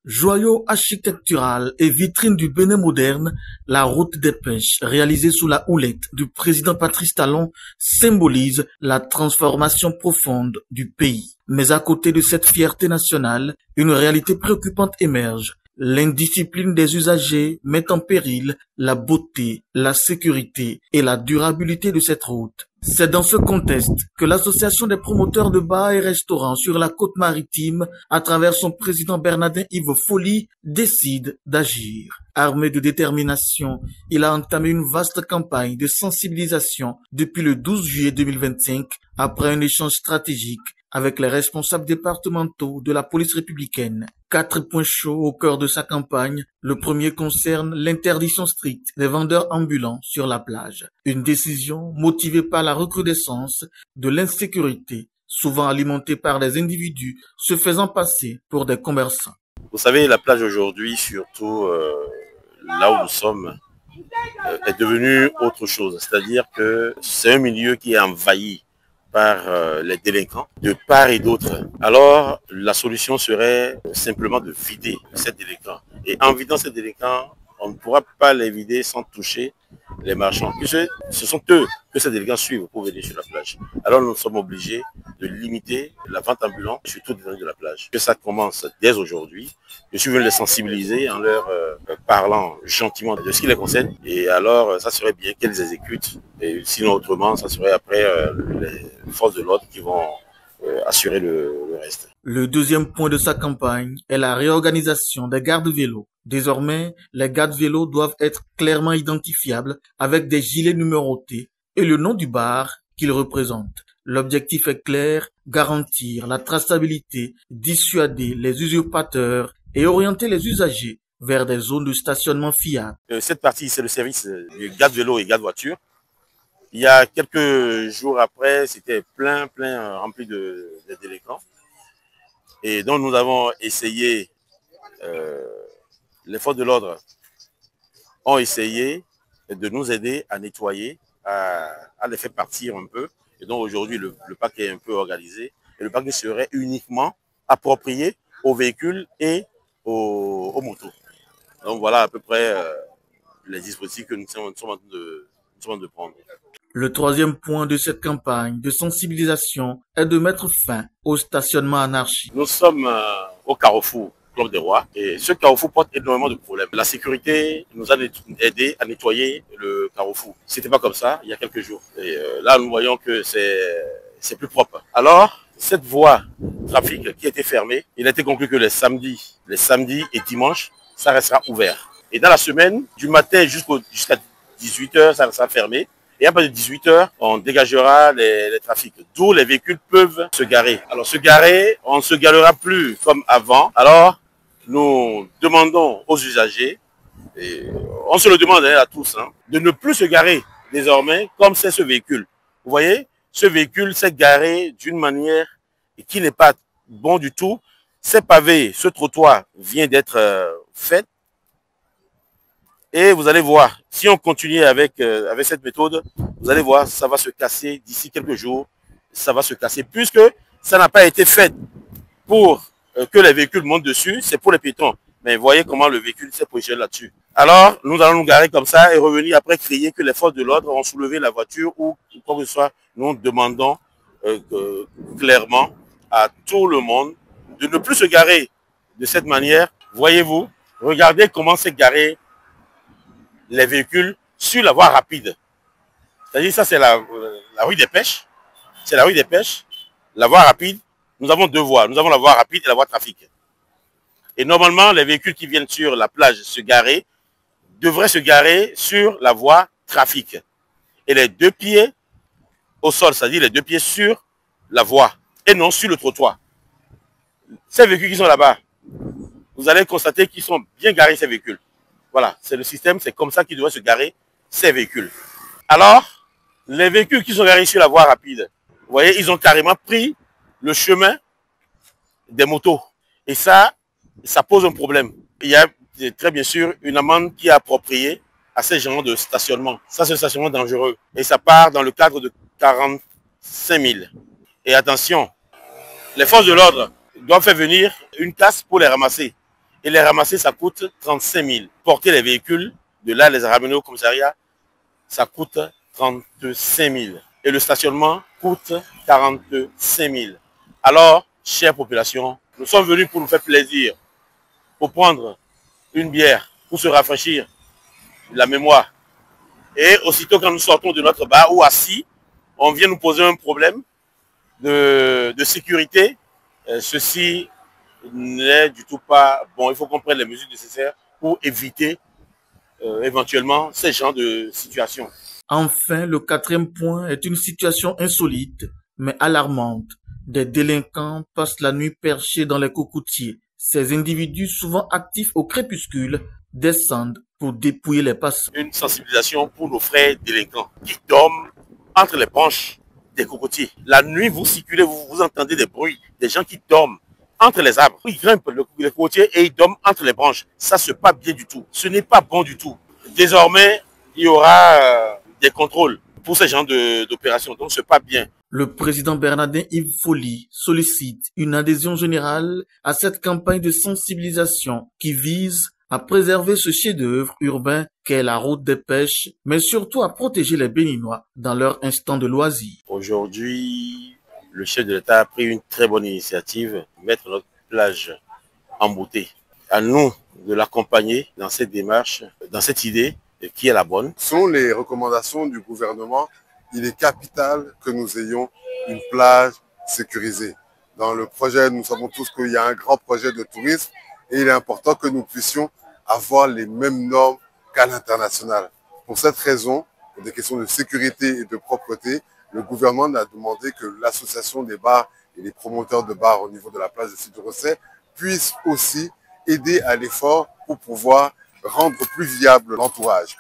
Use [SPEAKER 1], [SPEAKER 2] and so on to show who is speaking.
[SPEAKER 1] Joyau architectural et vitrine du Bénin moderne, la route des pêches, réalisée sous la houlette du président Patrice Talon, symbolise la transformation profonde du pays. Mais à côté de cette fierté nationale, une réalité préoccupante émerge. L'indiscipline des usagers met en péril la beauté, la sécurité et la durabilité de cette route. C'est dans ce contexte que l'association des promoteurs de bars et restaurants sur la côte maritime, à travers son président Bernardin Yves Folly, décide d'agir. Armé de détermination, il a entamé une vaste campagne de sensibilisation depuis le 12 juillet 2025, après un échange stratégique avec les responsables départementaux de la police républicaine. 4 points chauds au cœur de sa campagne. Le premier concerne l'interdiction stricte des vendeurs ambulants sur la plage. Une décision motivée par la recrudescence de l'insécurité, souvent alimentée par des individus se faisant passer pour des commerçants.
[SPEAKER 2] Vous savez, la plage aujourd'hui, surtout là où nous sommes, est devenue autre chose. C'est-à-dire que c'est un milieu qui est envahi par les délinquants de part et d'autre. Alors, la solution serait simplement de vider ces délinquants. Et en vidant ces délinquants, on ne pourra pas les vider sans toucher les marchands. Puisque ce sont eux que ces délinquants suivent pour venir sur la plage. Alors, nous sommes obligés de limiter la vente ambulante sur toute l'étendue de la plage. Que ça commence dès aujourd'hui. Je suis venu les sensibiliser en leur parlant gentiment de ce qui les concerne. Et alors, ça serait bien qu'elles exécutent. Et sinon, autrement, ça serait après les forces de l'ordre qui vont assurer le reste.
[SPEAKER 1] Le deuxième point de sa campagne est la réorganisation des gardes vélos. Désormais, les gardes vélos doivent être clairement identifiables avec des gilets numérotés et le nom du bar qu'ils représentent. L'objectif est clair, garantir la traçabilité, dissuader les usurpateurs et orienter les usagers vers des zones de stationnement fiables.
[SPEAKER 2] Cette partie, c'est le service du garde vélo et garde voiture. Il y a quelques jours après, c'était plein rempli de délinquants. Et donc nous avons essayé, les forces de l'ordre ont essayé de nous aider à nettoyer, à les faire partir un peu. Et donc aujourd'hui, le parc est un peu organisé. Et le parc serait uniquement approprié aux véhicules et aux motos. Donc voilà à peu près les dispositifs que nous sommes en train de prendre.
[SPEAKER 1] Le troisième point de cette campagne de sensibilisation est de mettre fin au stationnement anarchique.
[SPEAKER 2] Nous sommes au carrefour Club des Rois et ce carrefour porte énormément de problèmes. La sécurité nous a aidé à nettoyer le carrefour. C'était pas comme ça il y a quelques jours. Et là, nous voyons que c'est plus propre. Alors, cette voie trafic qui était fermée, il a été conclu que les samedis et dimanches, ça restera ouvert. Et dans la semaine, du matin jusqu'à 18 h, ça restera fermé. Et à partir de 18 h, on dégagera les trafics, d'où les véhicules peuvent se garer. Alors se garer, on ne se garera plus comme avant. Alors nous demandons aux usagers, et on se le demande à tous, de ne plus se garer désormais comme c'est ce véhicule. Vous voyez, ce véhicule s'est garé d'une manière qui n'est pas bon du tout. Ces pavés, ce trottoir vient d'être fait. Et vous allez voir, si on continue avec cette méthode, vous allez voir, ça va se casser d'ici quelques jours. Ça va se casser puisque ça n'a pas été fait pour que les véhicules montent dessus, c'est pour les piétons. Mais voyez comment le véhicule s'est positionné là-dessus. Alors, nous allons nous garer comme ça et revenir après crier que les forces de l'ordre ont soulevé la voiture ou quoi que ce soit. Nous demandons clairement à tout le monde de ne plus se garer de cette manière. Voyez-vous, regardez comment s'est garé les véhicules sur la voie rapide. C'est-à-dire, ça, c'est la rue des Pêches. C'est la rue des Pêches. La voie rapide, nous avons deux voies. Nous avons la voie rapide et la voie trafic. Et normalement, les véhicules qui viennent sur la plage se garer devraient se garer sur la voie trafic. Et les deux pieds au sol, c'est-à-dire les deux pieds sur la voie et non sur le trottoir. Ces véhicules qui sont là-bas, vous allez constater qu'ils sont bien garés, ces véhicules. Voilà, c'est le système, c'est comme ça qu'il devrait se garer ces véhicules. Alors, les véhicules qui sont garés sur la voie rapide, vous voyez, ils ont carrément pris le chemin des motos. Et ça pose un problème. Il y a très bien sûr une amende qui est appropriée à ces genres de stationnement. Ça, c'est un stationnement dangereux. Et ça part dans le cadre de 45 000. Et attention, les forces de l'ordre doivent faire venir une casse pour les ramasser. Et les ramasser, ça coûte 35 000. Porter les véhicules, de là les ramener au commissariat, ça coûte 35 000. Et le stationnement coûte 45 000. Alors, chère population, nous sommes venus pour nous faire plaisir, pour prendre une bière, pour se rafraîchir la mémoire. Et aussitôt quand nous sortons de notre bar ou assis, on vient nous poser un problème de sécurité. Ceci n'est du tout pas bon. Il faut qu'on prenne les mesures nécessaires pour éviter éventuellement ces genres de situations.
[SPEAKER 1] Enfin, le quatrième point est une situation insolite, mais alarmante. Des délinquants passent la nuit perchés dans les cocotiers. Ces individus, souvent actifs au crépuscule, descendent pour dépouiller les passants.
[SPEAKER 2] Une sensibilisation pour nos frères délinquants qui dorment entre les branches des cocotiers. La nuit, vous circulez, vous entendez des bruits, des gens qui dorment entre les arbres. Ils grimpent les cocotiers et ils dorment entre les branches. Ça, c'est pas bien du tout. Ce n'est pas bon du tout. Désormais, il y aura des contrôles pour ce genre d'opérations. Donc, c'est pas bien.
[SPEAKER 1] Le président Bernardin Yves Folly sollicite une adhésion générale à cette campagne de sensibilisation qui vise à préserver ce chef-d'œuvre urbain qu'est la route des pêches, mais surtout à protéger les Béninois dans leur instant de loisir.
[SPEAKER 2] Aujourd'hui, le chef de l'État a pris une très bonne initiative, mettre notre plage en beauté. À nous de l'accompagner dans cette démarche, dans cette idée qui est la bonne.
[SPEAKER 3] Selon les recommandations du gouvernement, il est capital que nous ayons une plage sécurisée. Dans le projet, nous savons tous qu'il y a un grand projet de tourisme et il est important que nous puissions avoir les mêmes normes qu'à l'international. Pour cette raison, pour des questions de sécurité et de propreté, le gouvernement a demandé que l'association des bars et les promoteurs de bars au niveau de la plage de Sidi-Rosset puissent aussi aider à l'effort pour pouvoir rendre plus viable l'entourage.